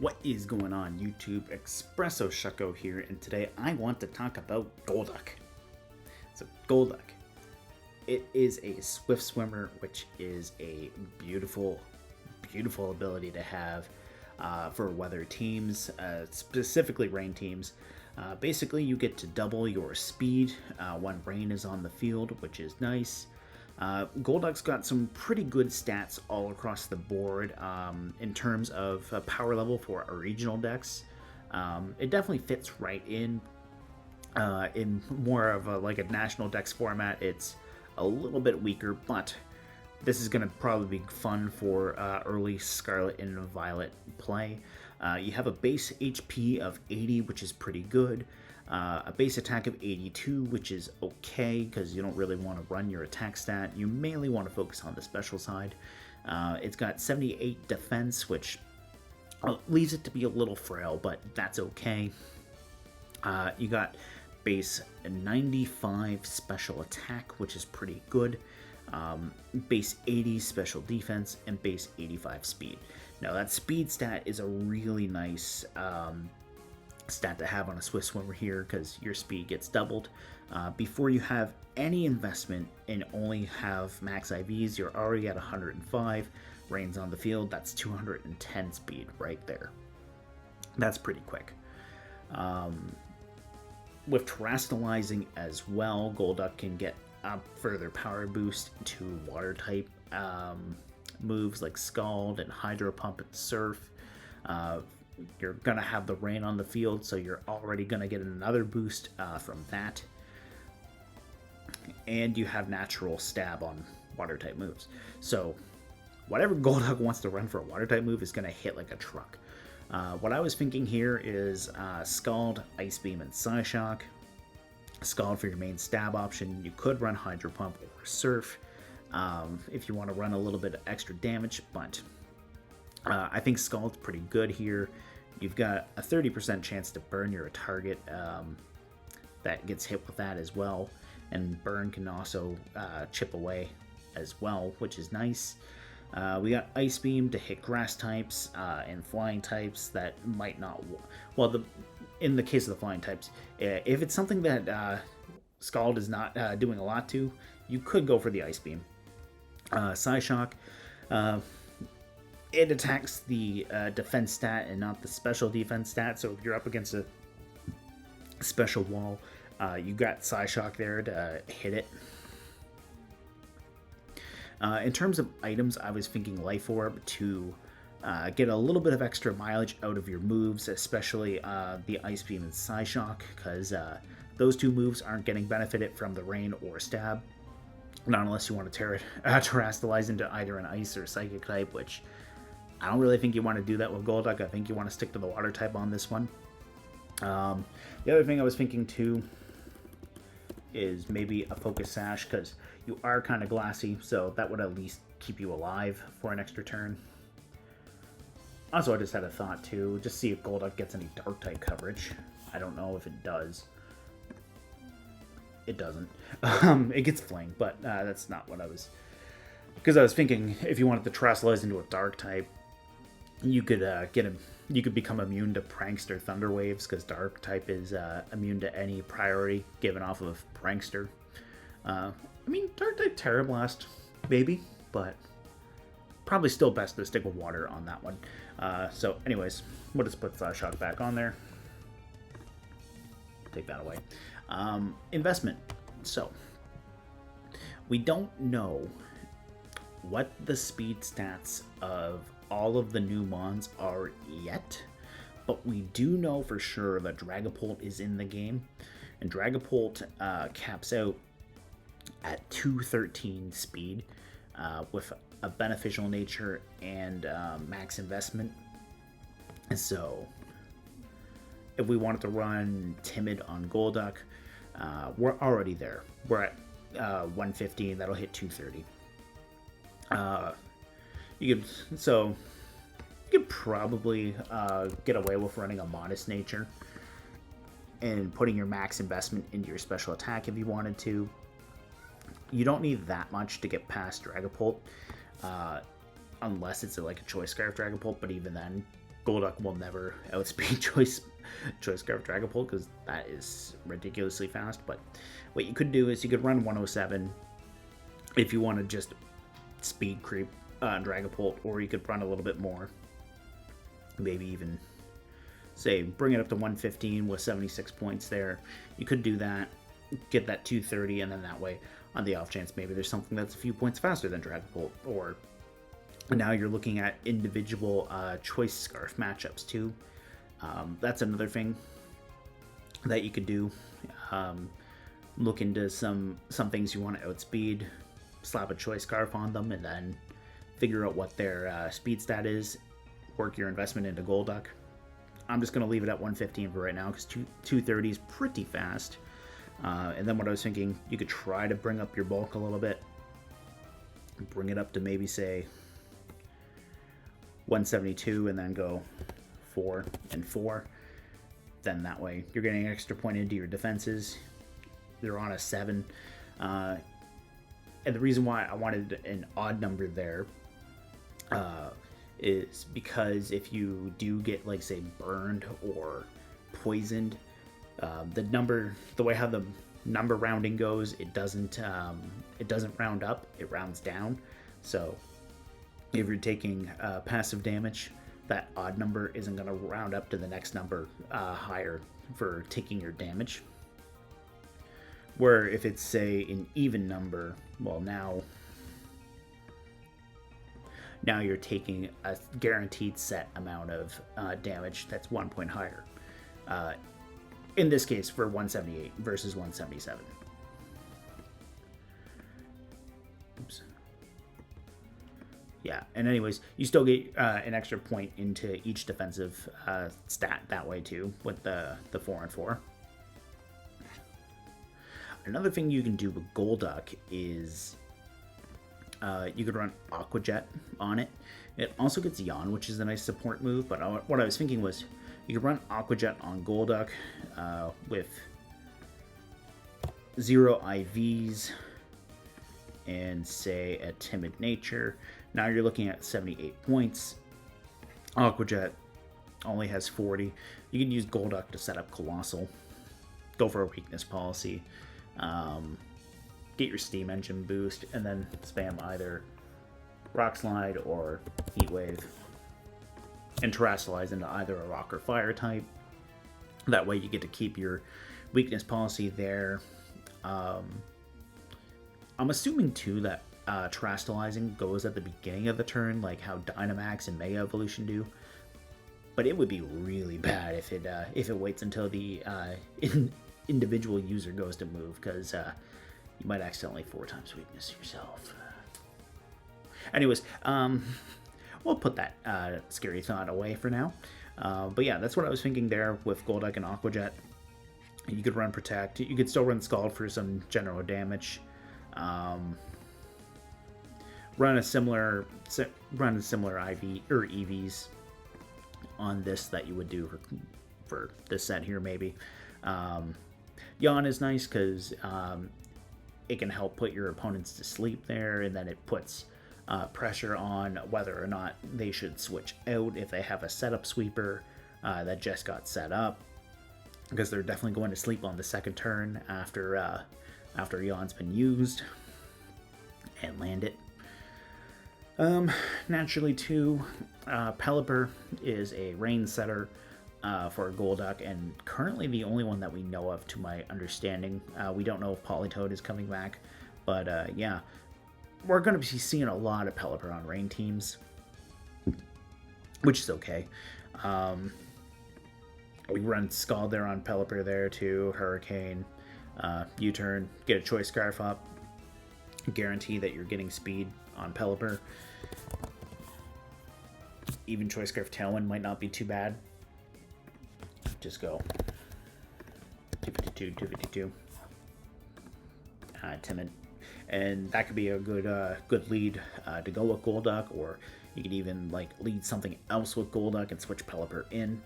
What is going on YouTube? Espresso Shucko here, and today I want to talk about Golduck. So Golduck, it is a swift swimmer, which is a beautiful, beautiful ability to have for weather teams, specifically rain teams. Basically, you get to double your speed when rain is on the field, which is nice. Golduck's got some pretty good stats all across the board in terms of power level for a regional decks. It definitely fits right in more of like a national dex format. It's a little bit weaker, but this is going to probably be fun for early Scarlet and Violet play. You have a base HP of 80, which is pretty good. A base attack of 82, which is okay because you don't really want to run your attack stat. You mainly want to focus on the special side. It's got 78 defense, which leaves it to be a little frail, but that's okay. You got base 95 special attack, which is pretty good. Base 80 special defense, and base 85 speed. Now that speed stat is a really nice stat to have on a Swift swimmer here because your speed gets doubled. Before you have any investment and only have max IVs, you're already at 105. Rain's on the field, that's 210 speed right there. That's pretty quick. With Terastillizing as well, Golduck can get a further power boost to water type moves like Scald and Hydro Pump and Surf. You're going to have the rain on the field, so you're already going to get another boost from that. And you have natural stab on water type moves. So whatever Golduck wants to run for a water type move is going to hit like a truck. What I was thinking here is Scald, Ice Beam, and Psyshock. Scald for your main stab option. You could run Hydro Pump or Surf if you want to run a little bit of extra damage, but I think Scald's pretty good here. You've got a 30% chance to burn your target that gets hit with that as well. And burn can also chip away as well, which is nice. We got Ice Beam to hit grass types and flying types that might not... in the case of the flying types, if it's something that Scald is not doing a lot to, you could go for the Ice Beam. Psyshock... it attacks the defense stat and not the special defense stat, so if you're up against a special wall, you got Psyshock there to hit it. In terms of items, I was thinking Life Orb to get a little bit of extra mileage out of your moves, especially the Ice Beam and Psyshock, because those two moves aren't getting benefited from the Rain or Stab. Not unless you want to Terastillize into either an Ice or Psychic type, which I don't really think you want to do that with Golduck. I think you want to stick to the water type on this one. The other thing I was thinking too is maybe a Focus Sash, because you are kind of glassy, so that would at least keep you alive for an extra turn. Also, I just had a thought too, just see if Golduck gets any Dark type coverage. I don't know if it does. It doesn't. It gets Fling, but that's not what I was... Because I was thinking, if you wanted to Terastillize into a Dark type, you could you could become immune to Prankster Thunder Waves, because Dark type is immune to any priority given off of Prankster. I mean, Dark type Terra Blast, maybe, but probably still best to stick with water on that one. So, anyways, we'll just put Psyshock back on there. Take that away. Investment. So, we don't know what the speed stats of all of the new mons are yet, but we do know for sure that Dragapult is in the game, and Dragapult caps out at 213 speed with a beneficial nature and max investment. And so if we wanted to run Timid on Golduck, we're already there. We're at 115, that'll hit 230. You could probably get away with running a Modest Nature and putting your max investment into your special attack if you wanted to. You don't need that much to get past Dragapult, unless it's like a Choice Scarf Dragapult, but even then, Golduck will never outspeed Choice Scarf Dragapult because that is ridiculously fast. But what you could do is you could run 107 if you want to just speed creep Dragapult, or you could run a little bit more. Maybe even, say, bring it up to 115 with 76 points there. You could do that, get that 230, and then that way, on the off chance, maybe there's something that's a few points faster than Dragapult, or now you're looking at individual Choice Scarf matchups too. That's another thing that you could do. Look into some things you want to outspeed, slap a Choice Scarf on them, and then figure out what their speed stat is. Work your investment into Golduck. I'm just going to leave it at 115 for right now because 230 is pretty fast. And then what I was thinking, you could try to bring up your bulk a little bit. Bring it up to maybe, say, 172 and then go 4 and 4. Then that way you're getting an extra point into your defenses. They're on a 7. And the reason why I wanted an odd number there is because if you do get, like, say, burned or poisoned, the way how the number rounding goes, it doesn't round up, it rounds down. So if you're taking passive damage, that odd number isn't going to round up to the next number higher for taking your damage. Where if it's, say, an even number, well, now you're taking a guaranteed set amount of damage that's 1 point higher. In this case, for 178 versus 177. Oops. Yeah, and anyways, you still get an extra point into each defensive stat that way too, with the 4 and 4. Another thing you can do with Golduck is you could run Aqua Jet on it. It also gets Yawn, which is a nice support move, but what I was thinking was you could run Aqua Jet on Golduck with 0 IVs and, say, a Timid Nature. Now you're looking at 78 points. Aqua Jet only has 40. You can use Golduck to set up Colossal. Go for a weakness policy. Get your Steam Engine boost, and then spam either Rock Slide or Heat Wave. And Terastillize into either a Rock or Fire type. That way you get to keep your weakness policy there. I'm assuming too that Terastillizing goes at the beginning of the turn, like how Dynamax and Mega Evolution do. But it would be really bad if it waits until the individual user goes to move, because you might accidentally 4 times weakness yourself. Anyways, we'll put that scary thought away for now. But yeah, that's what I was thinking there with Golduck and Aqua Jet. You could run Protect. You could still run Scald for some general damage. Run a similar IV or EVs on this that you would do for this set here, maybe. Yawn is nice because it can help put your opponents to sleep there, and then it puts pressure on whether or not they should switch out if they have a setup sweeper that just got set up, because they're definitely going to sleep on the second turn after Yawn's been used, and land it. Naturally too, Pelipper is a rain setter for Golduck, and currently the only one that we know of to my understanding. We don't know if Politoed is coming back, but yeah, we're going to be seeing a lot of Pelipper on rain teams, which is okay. We run Scald there on Pelipper there too, Hurricane, U-turn, get a Choice Scarf up, guarantee that you're getting speed on Pelipper. Even Choice Scarf Tailwind might not be too bad. Just go 252, 252. Timid. And that could be a good lead to go with Golduck, or you could even like lead something else with Golduck and switch Pelipper in.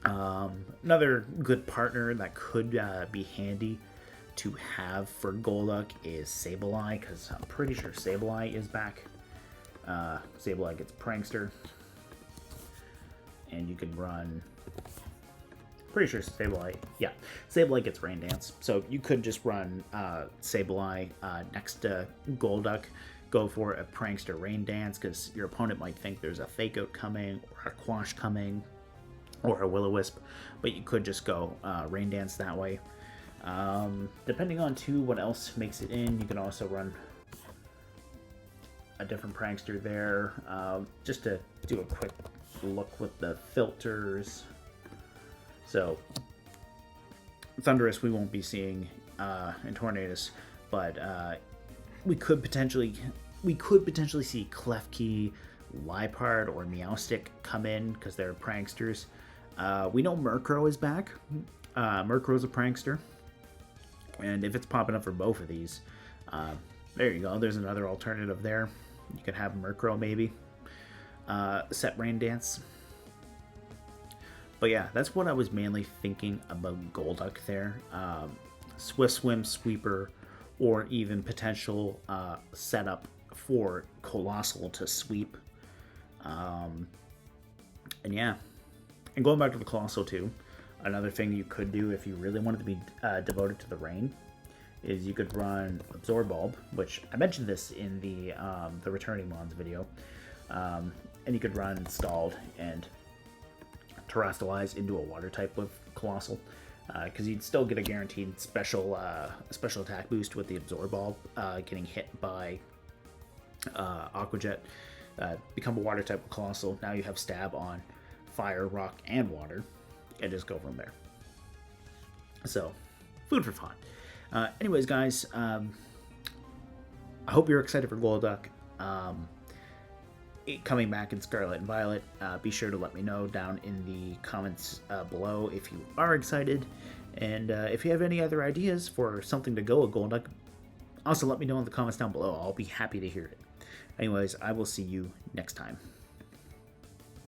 Another good partner that could be handy to have for Golduck is Sableye, because I'm pretty sure Sableye is back. Sableye gets Prankster. you can run. Pretty sure Sableye. Yeah, Sableye gets Rain Dance, so you could just run Sableye next to Golduck. Go for a Prankster Rain Dance because your opponent might think there's a Fake Out coming or a Quash coming or a Will-O-Wisp, but you could just go Rain Dance that way. Depending on what else makes it in, you can also run a different Prankster there. Just to do a quick look with the filters. So Thundurus we won't be seeing in Tornadus, but we could potentially see Klefki, Liepard, or Meowstic come in because they're pranksters. We know Murkrow is back. Murkrow's a prankster, and if it's popping up for both of these, there you go. There's another alternative there. You could have Murkrow maybe set Rain Dance. But yeah, that's what I was mainly thinking about Golduck there. Swift Swim, Sweeper, or even potential setup for Colossal to sweep. And yeah. And going back to the Colossal too, another thing you could do if you really wanted to be devoted to the rain is you could run Absorb Bulb, which I mentioned this in the Returning Mons video. And you could run Scald and Terastillize into a water type with Colossal, because you'd still get a guaranteed special attack boost with the Absorb Bulb getting hit by Aqua Jet. Become a water type with Colossal. Now you have Stab on Fire, Rock, and Water, and just go from there. So, food for thought. Anyways, guys, I hope you're excited for Golduck. Coming back in Scarlet and Violet. Be sure to let me know down in the comments below if you are excited, and if you have any other ideas for something to go with Golduck, also let me know in the comments down below. I'll be happy to hear it. Anyways, I will see you next time.